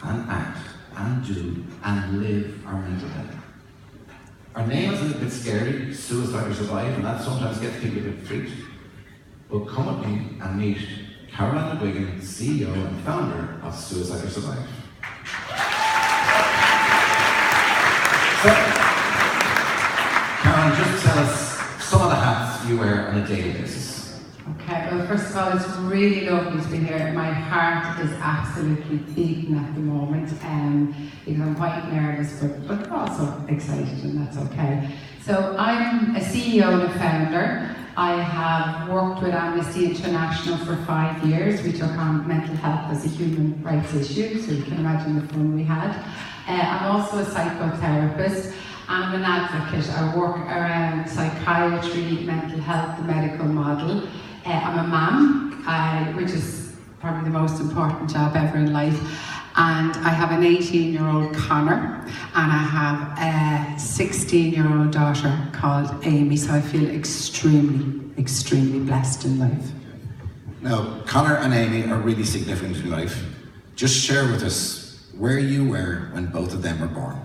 and act and do and live our mental health. Our name is a little bit scary, Suicide or Survive, and that sometimes gets people a bit freaked. But come with me and meet Caroline McGuigan, CEO and founder of Suicide or Survive. So, Caroline, just tell us some of the hats you wear on a daily basis. Okay, well, first of all, it's really lovely to be here. My heart is absolutely beating at the moment because I'm quite nervous, but also excited, and that's okay. So I'm a CEO and a founder. I have worked with Amnesty International for 5 years. We took on mental health as a human rights issue, so you can imagine the fun we had. I'm also a psychotherapist. I'm an advocate. I work around psychiatry, mental health, the medical model. I'm a mum, which is probably the most important job ever in life. And I have an 18-year-old Connor, and I have a 16-year-old daughter called Amy, so I feel extremely, extremely blessed in life. Now, Connor and Amy are really significant in life. Just share with us where you were when both of them were born.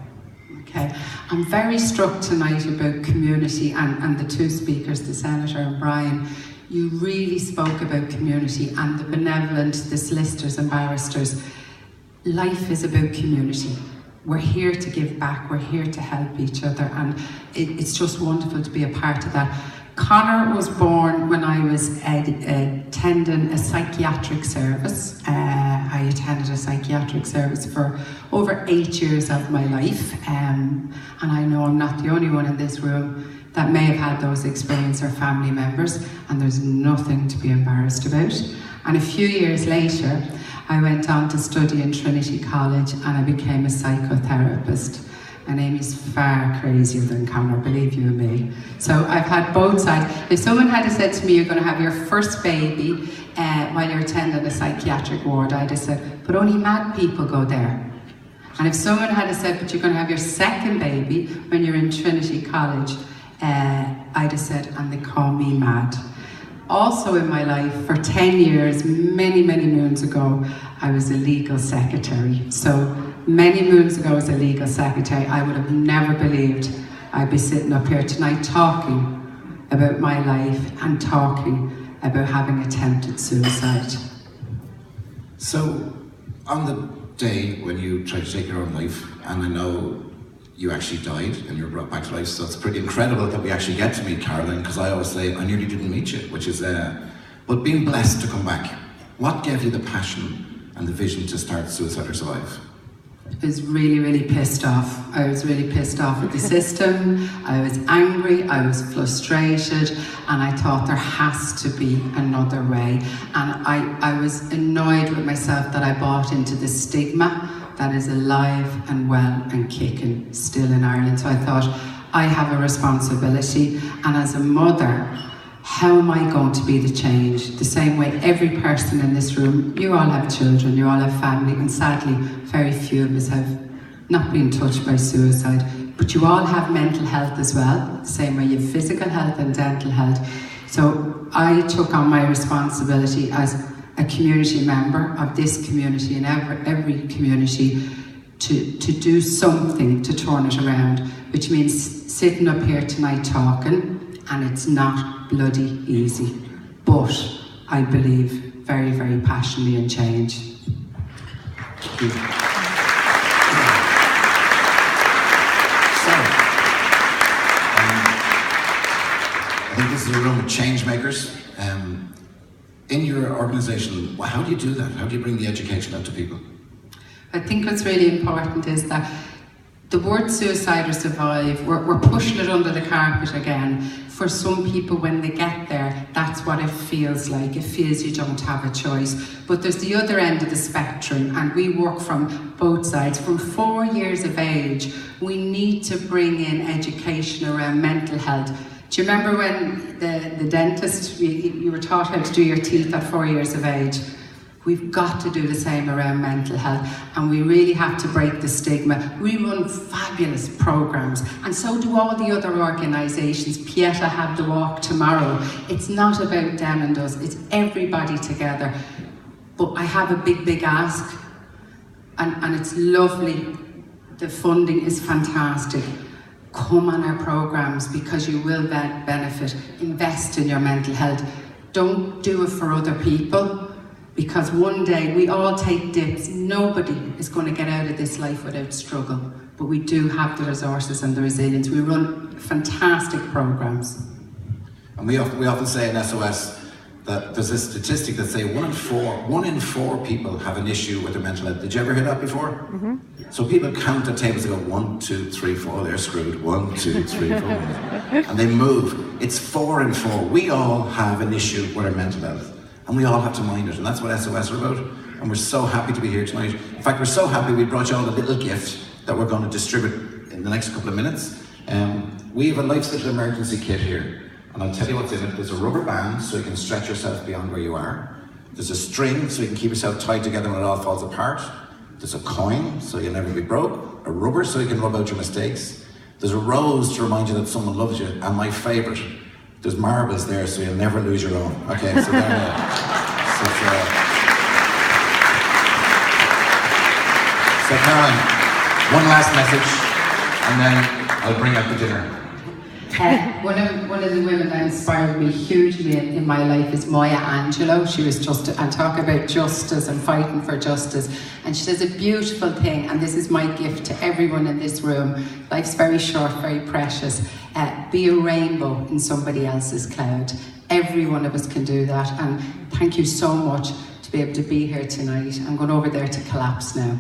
Okay, I'm very struck tonight about community, and the two speakers, the Senator and Brian. You really spoke about community and the benevolent, the solicitors and barristers. Life is about community. We're here to give back, we're here to help each other, and it's just wonderful to be a part of that. Connor was born when I was attending a psychiatric service. I attended a psychiatric service for over 8 years of my life, and I know I'm not the only one in this room that may have had those experiences or family members, and there's nothing to be embarrassed about. And a few years later, I went on to study in Trinity College and I became a psychotherapist. And Amy's far crazier than Connor, believe you me. So I've had both sides. If someone had said to me, you're going to have your first baby while you're attending a psychiatric ward, I'd have said, but only mad people go there. And if someone had said, but you're going to have your second baby when you're in Trinity College, I'd have said, and they call me mad. Also in my life, for 10 years, many, many moons ago, I was a legal secretary. So many moons ago as a legal secretary, I would have never believed I'd be sitting up here tonight talking about my life and talking about having attempted suicide. So on the day when you tried to take your own life, and I know you actually died and you were brought back to life, so it's pretty incredible that we actually get to meet Caroline, because I always say I nearly didn't meet you, which is, but being blessed to come back, what gave you the passion and the vision to start Suicide or Survive? I was really, really pissed off. I was really pissed off at the system. I was angry, I was frustrated, and I thought there has to be another way. And I was annoyed with myself that I bought into the stigma that is alive and well and kicking still in Ireland. So I thought, I have a responsibility, and as a mother, how am I going to be the change? The same way every person in this room, you all have children, you all have family, and sadly, very few of us have not been touched by suicide, but you all have mental health as well, the same way you have physical health and dental health. So I took on my responsibility as a community member of this community and every community to do something to turn it around, which means sitting up here tonight talking, and it's not bloody easy, but I believe very, very passionately in change. Thank you. I think this is a room of change makers. In your organisation, how do you do that? How do you bring the education out to people? I think what's really important is that the word suicide or survive, we're pushing it under the carpet again. For some people, when they get there, that's what it feels like. It feels you don't have a choice. But there's the other end of the spectrum, and we work from both sides. From 4 years of age, we need to bring in education around mental health. Do you remember when the dentist, you were taught how to do your teeth at 4 years of age? We've got to do the same around mental health, and we really have to break the stigma. We run fabulous programs, and so do all the other organisations. Pieta have the walk tomorrow. It's not about them and us, it's everybody together. But I have a big, big ask, and and it's lovely. The funding is fantastic. Come on our programs because you will benefit. Invest in your mental health. Don't do it for other people, because one day we all take dips. Nobody is going to get out of this life without struggle, but we do have the resources and the resilience. We run fantastic programs. And we often say in SOS that there's a statistic that say one in four people have an issue with their mental health. Did you ever hear that before? Mm-hmm. So people count at tables and go 1, 2, 3, 4, they're screwed. 1, 2, 3, 4. And they move. It's 4 in 4. We all have an issue with our mental health. And we all have to mind it. And that's what SOS are about. And we're so happy to be here tonight. In fact, we're so happy we brought you all a little gift that we're going to distribute in the next couple of minutes. We have a Lifecycle emergency kit here. And I'll tell you what's in it. There's a rubber band so you can stretch yourself beyond where you are. There's a string so you can keep yourself tied together when it all falls apart. There's a coin so you'll never be broke. A rubber so you can rub out your mistakes. There's a rose to remind you that someone loves you. And my favourite, there's marbles there so you'll never lose your own. Okay, so there we go. So Caroline, one last message and then I'll bring up the dinner. One of the women that inspired me hugely in my life is Maya Angelou. She was and talk about justice and fighting for justice. And she says a beautiful thing, and this is my gift to everyone in this room. Life's very short, very precious. Be a rainbow in somebody else's cloud. Every one of us can do that. And thank you so much to be able to be here tonight. I'm going over there to collapse now.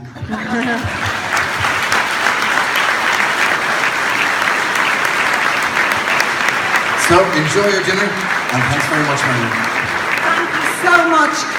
So enjoy your dinner, and thanks very much, Marion. Thank you so much.